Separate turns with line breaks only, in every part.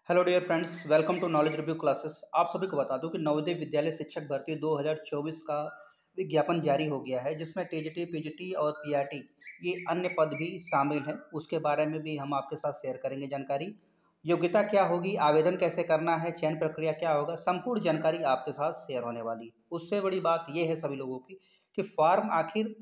Hello dear friends, welcome to Knowledge Review Classes. आप सभी को बता दूं कि नवोदय विद्यालय शिक्षक भर्ती 2024 का विज्ञापन जारी हो गया है, जिसमें टीजीटी, पीजीटी और पीआरटी ये अन्य पद भी शामिल हैं। उसके बारे में भी हम आपके साथ शेयर करेंगे जानकारी। योग्यता क्या होगी, आवेदन कैसे करना है, चयन प्रक्रिया क्या होगा, संपूर्ण जानकारी आपके साथ शेयर होने वाली। उससे बड़ी बात यह है सभी लोगों की कि फॉर्म आखिर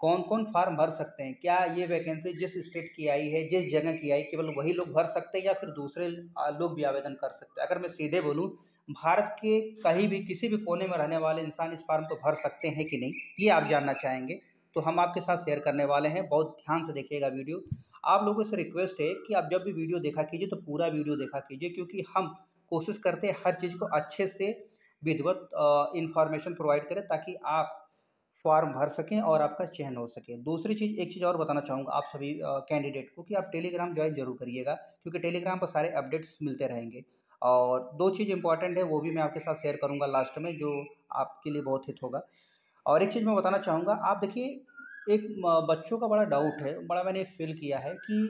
कौन कौन फार्म भर सकते हैं। क्या ये वैकेंसी जिस स्टेट की आई है, जिस जगह की आई, केवल वही लोग भर सकते हैं या फिर दूसरे लोग भी आवेदन कर सकते हैं। अगर मैं सीधे बोलूं, भारत के कहीं भी किसी भी कोने में रहने वाले इंसान इस फार्म को भर सकते हैं कि नहीं, ये आप जानना चाहेंगे। तो हम आपके साथ शेयर करने वाले हैं। बहुत ध्यान से देखिएगा वीडियो। आप लोगों से रिक्वेस्ट है कि आप जब भी वीडियो देखा कीजिए तो पूरा वीडियो देखा कीजिए, क्योंकि हम कोशिश करते हैं हर चीज़ को अच्छे से विधिवत इंफॉर्मेशन प्रोवाइड करें, ताकि आप फॉर्म भर सकें और आपका चयन हो सके। दूसरी चीज़, एक चीज़ और बताना चाहूँगा आप सभी कैंडिडेट को कि आप टेलीग्राम ज्वाइन जरूर करिएगा, क्योंकि टेलीग्राम पर सारे अपडेट्स मिलते रहेंगे। और दो चीज़ इंपॉर्टेंट है, वो भी मैं आपके साथ शेयर करूँगा लास्ट में, जो आपके लिए बहुत हित होगा। और एक चीज़ मैं बताना चाहूँगा, आप देखिए, एक बच्चों का बड़ा डाउट है, बड़ा मैंने फील किया है कि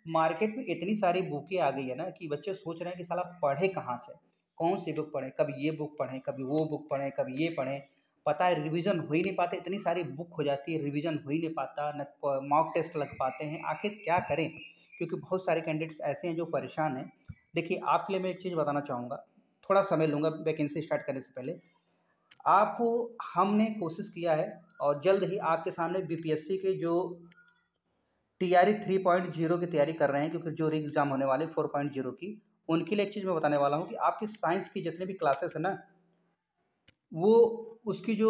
मार्केट में इतनी सारी बुकें आ गई है ना, कि बच्चे सोच रहे हैं कि साला पढ़े कहाँ से, कौन सी बुक पढ़ें, कभी ये बुक पढ़ें, कभी वो बुक पढ़ें, कभी ये पढ़ें। पता है रिवीजन हो ही नहीं पाते, इतनी सारी बुक हो जाती है, रिवीजन हो ही नहीं पाता, न मॉक टेस्ट लग पाते हैं। आखिर क्या करें, क्योंकि बहुत सारे कैंडिडेट्स ऐसे हैं जो परेशान हैं। देखिए, आपके लिए मैं एक चीज़ बताना चाहूँगा, थोड़ा समय लूँगा वैकेंसी स्टार्ट करने से पहले। आपको हमने कोशिश किया है और जल्द ही आपके सामने बीपीएससी के जो टीआरई 3.0 की तैयारी कर रहे हैं, क्योंकि जो री एग्ज़ाम होने वाले 4.0 की, उनके लिए एक चीज़ मैं बताने वाला हूँ कि आपकी साइंस की जितने भी क्लासेस है ना, वो उसकी जो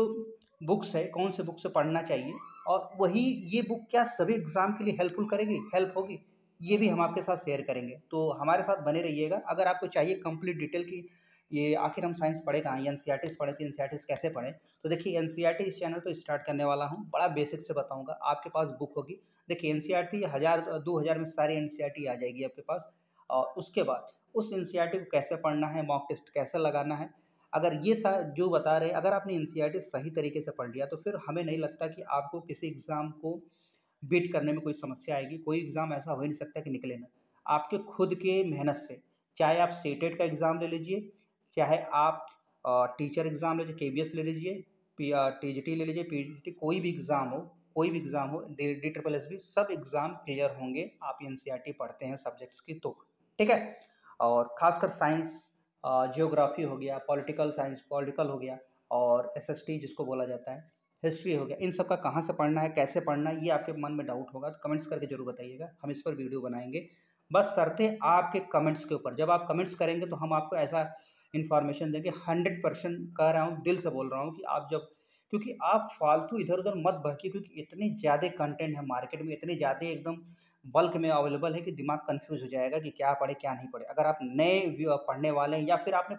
बुक्स है, कौन से बुक से पढ़ना चाहिए, और वही ये बुक क्या सभी एग्ज़ाम के लिए हेल्पफुल करेगी, हेल्प होगी, ये भी हम आपके साथ शेयर करेंगे। तो हमारे साथ बने रहिएगा। अगर आपको चाहिए कंप्लीट डिटेल की, ये आखिर हम साइंस पढ़े कहाँ, एनसीईआरटी पढ़े थे, एनसीईआरटी कैसे पढ़ें, तो देखिए एनसीईआरटी इस चैनल पर स्टार्ट करने वाला हूँ। बड़ा बेसिक से बताऊँगा, आपके पास बुक होगी। देखिए एनसीईआरटी 1000 2000 में सारी एनसीईआरटी आ जाएगी आपके पास। और उसके बाद उस एनसीईआरटी को कैसे पढ़ना है, मॉक टेस्ट कैसे लगाना है, अगर ये जो बता रहे, अगर आपने एनसीईआरटी सही तरीके से पढ़ लिया, तो फिर हमें नहीं लगता कि आपको किसी एग्ज़ाम को बीट करने में कोई समस्या आएगी। कोई एग्ज़ाम ऐसा हो ही नहीं सकता कि निकले ना, आपके खुद के मेहनत से। चाहे आप सीटेट का एग्ज़ाम ले लीजिए, चाहे आप टीचर एग्ज़ाम ले लीजिए, केबीएस ले लीजिए, टीजीटी ले लीजिए, पीजीटी, कोई भी एग्ज़ाम हो, कोई भी एग्ज़ाम हो, डी ट्रिपल एस भी, सब एग्ज़ाम क्लियर होंगे आप एनसीईआरटी पढ़ते हैं सब्जेक्ट्स की तो। ठीक है। और खासकर साइंस, जियोग्राफी हो गया, पॉलिटिकल साइंस, पॉलिटिकल हो गया, और एसएसटी जिसको बोला जाता है, हिस्ट्री हो गया, इन सब का कहाँ से पढ़ना है, कैसे पढ़ना है, ये आपके मन में डाउट होगा तो कमेंट्स करके जरूर बताइएगा। हम इस पर वीडियो बनाएंगे, बस शर्तें आपके कमेंट्स के ऊपर। जब आप कमेंट्स करेंगे तो हम आपको ऐसा इन्फॉर्मेशन देंगे। 100% कह रहा हूँ, दिल से बोल रहा हूँ कि आप जब, क्योंकि आप फालतू इधर उधर मत बहकिए, क्योंकि इतने ज़्यादा कंटेंट है मार्केट में, इतने ज़्यादा एकदम बल्क में अवेलेबल है कि दिमाग कंफ्यूज हो जाएगा कि क्या पढ़े क्या नहीं पढ़े। अगर आप नए पढ़ने वाले हैं, या फिर आपने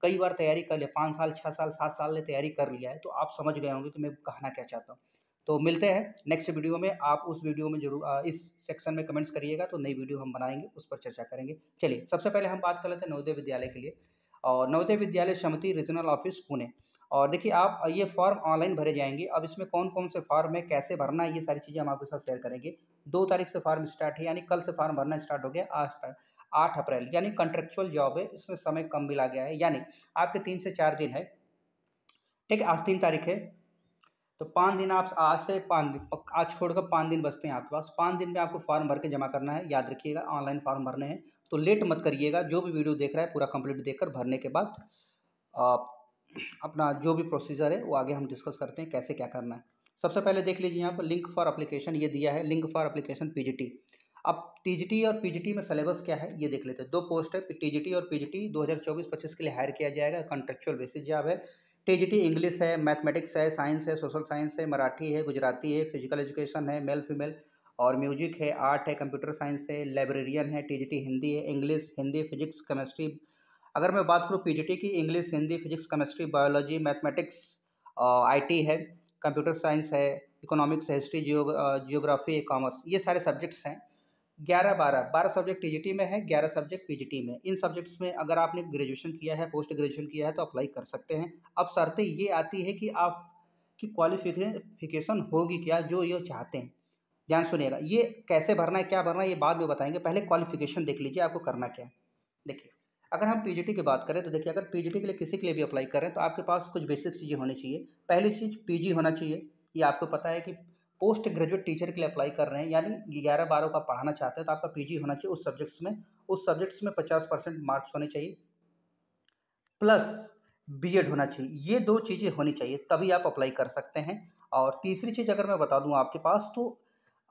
कई बार तैयारी कर लिया, 5 साल 6 साल 7 साल ने तैयारी कर लिया है, तो आप समझ गए होंगे कि मैं कहना क्या चाहता हूँ। तो मिलते हैं नेक्स्ट वीडियो में। आप उस वीडियो में जरूर इस सेक्शन में कमेंट्स करिएगा, तो नई वीडियो हम बनाएंगे, उस पर चर्चा करेंगे। चलिए, सबसे पहले हम बात कर लेते हैं नवोदय विद्यालय के लिए, और नवोदय विद्यालय समिति रीजनल ऑफिस पुणे। और देखिए, आप ये फॉर्म ऑनलाइन भरे जाएंगे। अब इसमें कौन कौन से फॉर्म है, कैसे भरना है, ये सारी चीज़ें हम आपके साथ शेयर करेंगे। 2 तारीख से फॉर्म स्टार्ट है, यानी कल से फॉर्म भरना स्टार्ट हो गया। आज 8 अप्रैल, यानी कॉन्ट्रेक्चुअल जॉब है, इसमें समय कम मिला गया है, यानी आपके 3 से 4 दिन है। ठीक है, आज 3 तारीख है, तो 5 दिन, आप आज से 5 दिन, आज छोड़कर 5 दिन बचते हैं आपके पास। 5 दिन में आपको फॉर्म भर के जमा करना है, याद रखिएगा, ऑनलाइन फॉर्म भरने हैं। तो लेट मत करिएगा, जो भी वीडियो देख रहा है पूरा कंप्लीट देखकर भरने के बाद अपना जो भी प्रोसीजर है वो आगे हम डिस्कस करते हैं, कैसे क्या करना है। सबसे पहले देख लीजिए, यहाँ पर लिंक फॉर एप्लीकेशन ये दिया है, लिंक फॉर एप्लीकेशन पीजीटी। अब टीजीटी और पीजीटी में सिलेबस क्या है ये देख लेते हैं। 2 पोस्ट है, टीजीटी और पीजीटी 2024-25 के लिए हायर किया जाएगा, कॉन्ट्रेक्चुअल बेसिस जॉब है। टीजीटी इंग्लिश है, मैथमेटिक्स है, साइंस है, सोशल साइंस है, मराठी है, गुजराती है, फिजिकल एजुकेशन है, मेल फीमेल, और म्यूजिक है, आर्ट है, कंप्यूटर साइंस है, लाइब्रेरियन है। टीजीटी हिंदी है, इंग्लिश, हिंदी, फिजिक्स, केमिस्ट्री। अगर मैं बात करूँ पीजीटी की, English, Hindi, physics, chemistry, biology, mathematics, IT है, कंप्यूटर साइंस है, इकोनॉमिक्स है, हिस्ट्री, जियोग्राफी, कॉमर्स, ये सारे सब्जेक्ट्स हैं। 11 सब्जेक्ट टीजीटी में है, 11 सब्जेक्ट पीजीटी में। इन सब्जेक्ट्स में अगर आपने ग्रेजुएशन किया है, पोस्ट ग्रेजुएशन किया है, तो अप्लाई कर सकते हैं। अब शर्तें ये आती है कि आपकी क्वालिफिकेशन होगी क्या, जो ये चाहते हैं। ध्यान सुनिएगा, ये कैसे भरना है, क्या भरना है, ये बाद में बताएंगे। पहले क्वालिफिकेशन देख लीजिए, आपको करना क्या है। देखिए, अगर हम पीजीटी की बात करें तो देखिए, अगर पीजीटी के लिए किसी के लिए भी अप्लाई करें तो आपके पास कुछ बेसिक चीज़ें होनी चाहिए। पहली चीज़ पीजी होना चाहिए। ये आपको पता है कि पोस्ट ग्रेजुएट टीचर के लिए अप्लाई कर रहे हैं, यानी 11-12 का पढ़ाना चाहते हैं तो आपका पीजी होना चाहिए उस सब्जेक्ट्स में 50% मार्क्स होने चाहिए, प्लस बीएड होना चाहिए। ये 2 चीज़ें होनी चाहिए, तभी आप अप्लाई कर सकते हैं। और तीसरी चीज़ अगर मैं बता दूँ आपके पास, तो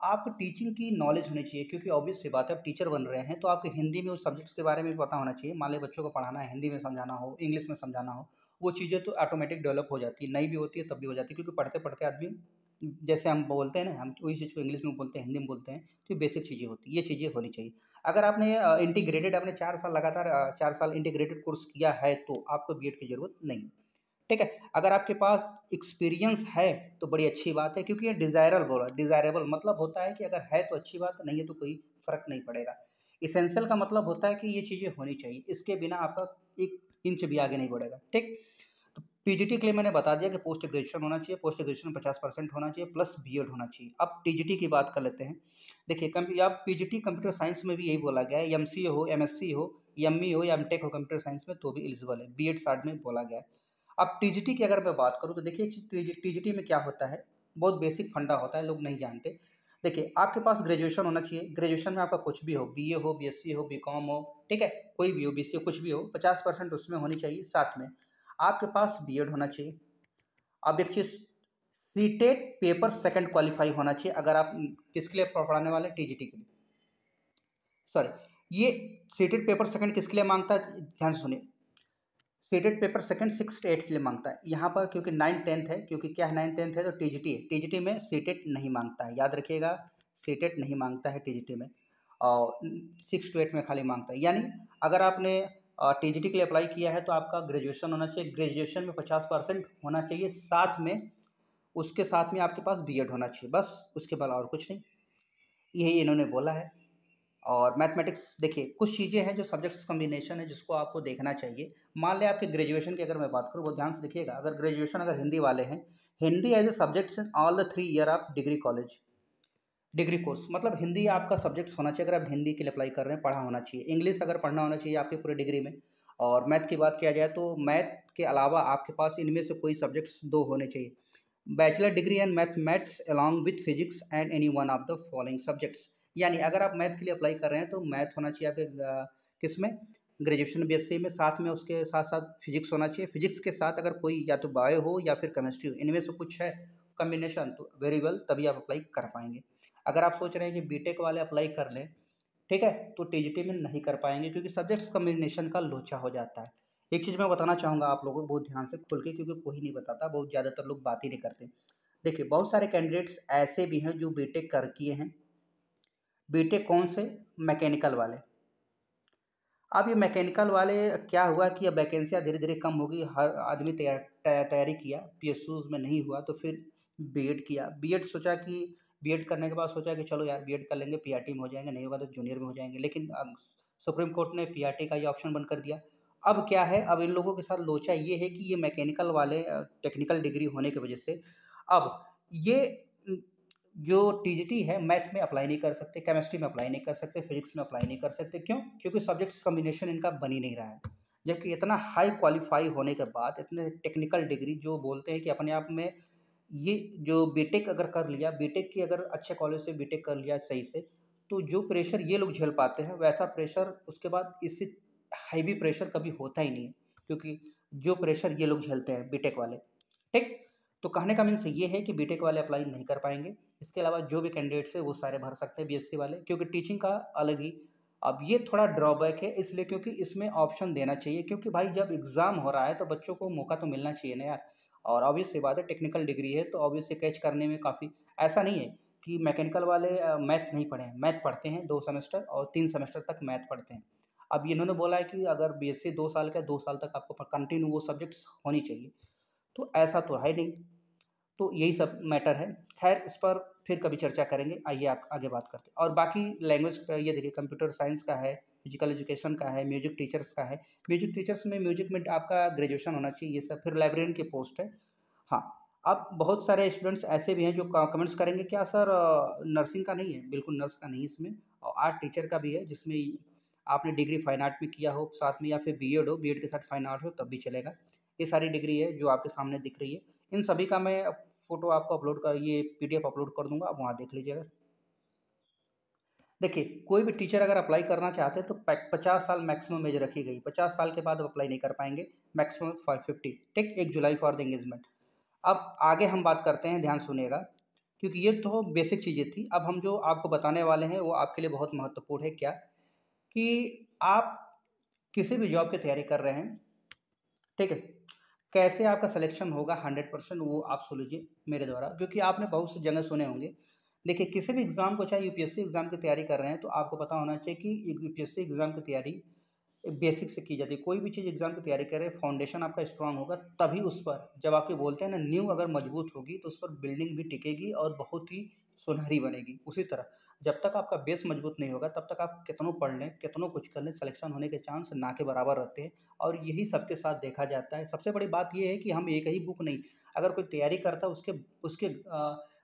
आपको टीचिंग की नॉलेज होनी चाहिए, क्योंकि ऑब्वियस सी बात है, आप टीचर बन रहे हैं तो आपको हिंदी में उस सब्जेक्ट्स के बारे में भी पता होना चाहिए। मान लें बच्चों को पढ़ाना है, हिंदी में समझाना हो, इंग्लिश में समझाना हो, वो चीज़ें तो ऑटोमेटिक डेवलप हो जाती है, नहीं भी होती है तब भी हो जाती है, क्योंकि पढ़ते-पढ़ते आदमी, जैसे हम बोलते हैं ना, हम वही चीज़ को इंग्लिश में बोलते हैं, हिंदी में बोलते हैं, तो ये बेसिक चीज़ें होती हैं, ये चीज़ें होनी चाहिए। अगर आपने इंटीग्रेटेड आपने 4 साल लगातार 4 साल इंटीग्रेटेड कोर्स किया है तो आपको बीएड की ज़रूरत नहीं। ठीक है? अगर आपके पास एक्सपीरियंस है तो बड़ी अच्छी बात है, क्योंकि ये डिज़ायरेबल मतलब होता है कि अगर है तो अच्छी बात, नहीं है तो कोई फ़र्क नहीं पड़ेगा। एसेंशियल का मतलब होता है कि ये चीज़ें होनी चाहिए, इसके बिना आपका 1 इंच भी आगे नहीं बढ़ेगा, ठीक? तो पीजीटी के लिए मैंने बता दिया कि पोस्ट ग्रेजुएशन होना चाहिए, पोस्ट ग्रेजुएशन में 50% होना चाहिए, प्लस बीएड होना चाहिए। अब टीजीटी की बात कर लेते हैं। देखिए, या पीजीटी कंप्यूटर साइंस में भी यही बोला गया है, एमसीए हो, एमएससी हो, एमई हो या एमटेक हो कंप्यूटर साइंस में तो भी एलिजिबल है, बीएड साथ में बोला गया है। अब टीजीटी की अगर मैं बात करूँ तो देखिए, टीजीटी में क्या होता है, बहुत बेसिक फंडा होता है, लोग नहीं जानते। देखिए, आपके पास ग्रेजुएशन होना चाहिए, ग्रेजुएशन में आपका कुछ भी हो, बीए हो, बीएससी हो, बीकॉम हो, ठीक है? कोई भी हो, बीसीए कुछ भी हो, 50% उसमें होनी चाहिए। साथ में आपके पास बीएड होना चाहिए। अब एक चीज़, सीटेट पेपर सेकंड क्वालीफाई होना चाहिए, अगर आप किसके लिए पढ़ाने वाले हैं, टीजीटी के लिए। सॉरी, ये सीटेट पेपर सेकंड किसके लिए माँगता है, ध्यान से सुनिए। सीटेट पेपर सेकंड 6th-8th के लिए माँगता है। यहाँ पर क्योंकि 9th-10th है, क्योंकि क्या है 9th-10th है तो टीजीटी है। टीजीटी में सीटेट नहीं माँगता है, याद रखिएगा, सीटेट नहीं माँगता है टीजीटी में, और 6 to 8 में खाली माँगता है। यानी अगर आपने टीजीटी के लिए अप्लाई किया है तो आपका ग्रेजुएशन होना चाहिए, ग्रेजुएशन में 50% होना चाहिए, साथ में उसके साथ में आपके पास बीएड होना चाहिए, बस उसके बाद और कुछ नहीं। यही इन्होंने बोला है। और मैथमेटिक्स, देखिए कुछ चीज़ें हैं जो सब्जेक्ट्स कॉम्बिनेशन है जिसको आपको देखना चाहिए। मान लें आपके ग्रेजुएशन की अगर मैं बात करूँ, बहुत ध्यान से देखिएगा, अगर ग्रेजुएशन अगर हिंदी वाले हैं, Hindi as a subjects in all the 3 year of degree college, degree course, मतलब हिंदी आपका सब्जेक्ट्स होना चाहिए, अगर आप हिंदी के लिए अप्लाई कर रहे हैं, पढ़ा होना चाहिए। इंग्लिश अगर पढ़ना होना चाहिए आपके पूरे डिग्री में। और मैथ की बात किया जाए तो मैथ के अलावा आपके पास इनमें से कोई सब्जेक्ट्स 2 होने चाहिए। Bachelor degree and mathematics along with physics and any one of the following subjects. यानी अगर आप मैथ के लिए अप्लाई कर रहे हैं तो मैथ होना चाहिए आपके किसमें, ग्रेजुएशन बीएससी में, साथ में उसके साथ साथ फिजिक्स होना चाहिए। फिजिक्स के साथ अगर कोई या तो बायो हो या फिर केमिस्ट्री हो, इनमें से कुछ है कॉम्बिनेशन तो वेरी वेल, तभी आप अप्लाई कर पाएंगे। अगर आप सोच रहे हैं कि बीटेक वाले अप्लाई कर लें, ठीक है, तो टीजीटी में नहीं कर पाएंगे, क्योंकि सब्जेक्ट्स कॉम्बिनेशन का लोचा हो जाता है। एक चीज़ मैं बताना चाहूँगा आप लोगों को बहुत ध्यान से खुल के, क्योंकि कोई नहीं बताता, बहुत ज़्यादातर लोग बात ही नहीं करते। देखिए, बहुत सारे कैंडिडेट्स ऐसे भी हैं जो बीटेक कर किए हैं। बीटेक कौन से, मैकेनिकल वाले। अब ये मैकेनिकल वाले, क्या हुआ कि अब वैकेंसियाँ धीरे-धीरे कम हो गई, हर आदमी तैयारी किया, पीएसयूज़ में नहीं हुआ तो फिर बीएड किया। बीएड करने के बाद सोचा कि चलो यार बीएड कर लेंगे, पीआरटी में हो जाएँगे, नहीं होगा तो जूनियर में हो जाएँगे। लेकिन अब सुप्रीम कोर्ट ने पीआरटी का ये ऑप्शन बंद कर दिया। अब क्या है, अब इन लोगों के साथ लोचा ये है कि ये मैकेनिकल वाले टेक्निकल डिग्री होने की वजह से अब ये उम, जो टीजीटी है, मैथ में अप्लाई नहीं कर सकते, केमिस्ट्री में अप्लाई नहीं कर सकते, फिजिक्स में अप्लाई नहीं कर सकते। क्यों? क्योंकि सब्जेक्ट्स कॉम्बिनेशन इनका बन ही नहीं रहा है। जबकि इतना हाई क्वालीफाई होने के बाद, इतने टेक्निकल डिग्री जो बोलते हैं कि अपने आप में, ये जो बीटेक अगर कर लिया, बीटेक की अगर अच्छे कॉलेज से बीटेक कर लिया सही से, तो जो प्रेशर ये लोग झेल पाते हैं, वैसा प्रेशर उसके बाद इससे हैवी प्रेशर कभी होता ही नहीं है। क्योंकि जो प्रेशर ये लोग झेलते हैं बीटेक वाले, ठीक? तो कहने का मीन्स ये है कि बीटेक वाले अप्लाई नहीं कर पाएँगे। इसके अलावा जो भी कैंडिडेट्स हैं वो सारे भर सकते हैं बीएससी वाले, क्योंकि टीचिंग का अलग ही, अब ये थोड़ा ड्रॉबैक है इसलिए क्योंकि इसमें ऑप्शन देना चाहिए, क्योंकि भाई जब एग्ज़ाम हो रहा है तो बच्चों को मौका तो मिलना चाहिए ना यार। और ऑब्वियस सी बात है, टेक्निकल डिग्री है तो ऑब्वियसली कैच करने में काफ़ी, ऐसा नहीं है कि मैकेनिकल वाले मैथ नहीं पढ़े हैं, मैथ पढ़ते हैं 2 सेमेस्टर और 3 सेमेस्टर तक मैथ पढ़ते हैं। अब इन्होंने बोला है कि अगर बीएससी 2 साल का, 2 साल तक आपको कंटिन्यू वो सब्जेक्ट्स होनी चाहिए, तो ऐसा तो है नहीं। तो यही सब मैटर है। ख़ैर, इस पर फिर कभी चर्चा करेंगे। आइए आप आगे बात करते हैं। और बाकी लैंग्वेज का ये देखिए, कंप्यूटर साइंस का है, फिजिकल एजुकेशन का है, म्यूजिक टीचर्स का है। म्यूजिक टीचर्स में म्यूजिक में आपका ग्रेजुएशन होना चाहिए, ये सब। फिर लाइब्रेरियन की पोस्ट है। हाँ, अब बहुत सारे स्टूडेंट्स ऐसे भी हैं जो कमेंट्स करेंगे, क्या सर नर्सिंग का नहीं है? बिल्कुल नर्स का नहीं इसमें, और आर्ट टीचर का भी है जिसमें आपने डिग्री फाइन आर्ट में किया हो साथ में, या फिर बीएड हो, बीएड के साथ फाइन आर्ट हो तब भी चलेगा। ये सारी डिग्री है जो आपके सामने दिख रही है। इन सभी का मैं फ़ोटो आपको अपलोड कर ये पीडीएफ अपलोड कर दूँगा, आप वहाँ देख लीजिएगा। देखिए, कोई भी टीचर अगर अप्लाई करना चाहते हैं तो 50 साल मैक्सिमम एज रखी गई। 50 साल के बाद आप अप्लाई नहीं कर पाएँगे, मैक्सिमम 550, ठीक? 1 जुलाई फॉर द एंगेजमेंट। अब आगे हम बात करते हैं, ध्यान सुनिएगा, क्योंकि ये तो बेसिक चीज़ें थी। अब हम जो आपको बताने वाले हैं वो आपके लिए बहुत महत्वपूर्ण है। क्या? कि आप किसी भी जॉब की तैयारी कर रहे हैं, ठीक है? कैसे आपका सिलेक्शन होगा 100% वो आप सुन लीजिए मेरे द्वारा, क्योंकि आपने बहुत सी जगह सुने होंगे। देखिए, किसी भी एग्ज़ाम को, चाहे यूपीएससी एग्ज़ाम की तैयारी कर रहे हैं, तो आपको पता होना चाहिए कि यूपीएससी एग्ज़ाम की तैयारी बेसिक से की जाती है। कोई भी चीज़ एग्ज़ाम की तैयारी कर रहे हैं, फाउंडेशन आपका स्ट्रांग होगा तभी उस पर, जब आपके बोलते हैं ना, नींव अगर मजबूत होगी तो उस पर बिल्डिंग भी टिकेगी और बहुत ही सुनहरी बनेगी। उसी तरह जब तक आपका बेस मजबूत नहीं होगा तब तक आप कितनों पढ़ लें, कितनों कुछ कर लें, सिलेक्शन होने के चांस ना के बराबर रहते हैं। और यही सबके साथ देखा जाता है। सबसे बड़ी बात ये है कि हम एक ही बुक नहीं, अगर कोई तैयारी करता है उसके उसके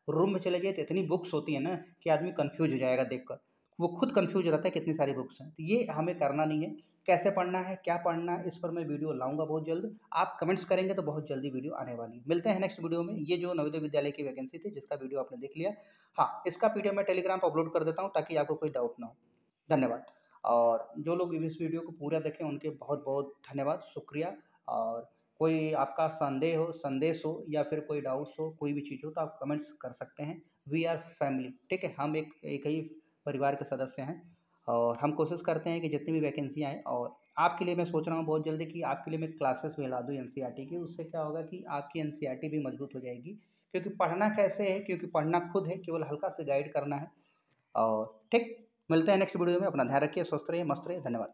रूम में चले जाइए तो इतनी बुक्स होती है ना कि आदमी कन्फ्यूज़ हो जाएगा देखकर। वो खुद कन्फ्यूज़ रहता है कितनी सारी बुक्स हैं। तो ये हमें करना नहीं है। कैसे पढ़ना है, क्या पढ़ना है, इस पर मैं वीडियो लाऊँगा बहुत जल्द। आप कमेंट्स करेंगे तो बहुत जल्दी वीडियो आने वाली है। मिलते हैं नेक्स्ट वीडियो में। ये जो नवोदय विद्यालय की वैकेंसी थी जिसका वीडियो आपने देख लिया। हाँ, इसका पीडीएफ मैं टेलीग्राम पे अपलोड कर देता हूँ ताकि आपको कोई डाउट ना हो। धन्यवाद। और जो लोग इस वीडियो को पूरा देखें उनके बहुत-बहुत धन्यवाद, शुक्रिया। और कोई आपका संदेश हो या फिर कोई डाउट्स हो, कोई भी चीज़ हो तो आप कमेंट्स कर सकते हैं। वी आर फैमिली, ठीक है? हम एक ही परिवार के सदस्य हैं और हम कोशिश करते हैं कि जितनी भी वैकेंसी आएँ। और आपके लिए मैं सोच रहा हूँ बहुत जल्दी कि आपके लिए मैं क्लासेस में ला दूँ एनसीईआरटी की। उससे क्या होगा कि आपकी एनसीईआरटी भी मजबूत हो जाएगी। क्योंकि पढ़ना कैसे है, क्योंकि पढ़ना खुद है, केवल हल्का से गाइड करना है। और ठीक, मिलते हैं नेक्स्ट वीडियो में। अपना ध्यान रखिए, स्वस्थ रहिए, मस्त रहिए। धन्यवाद।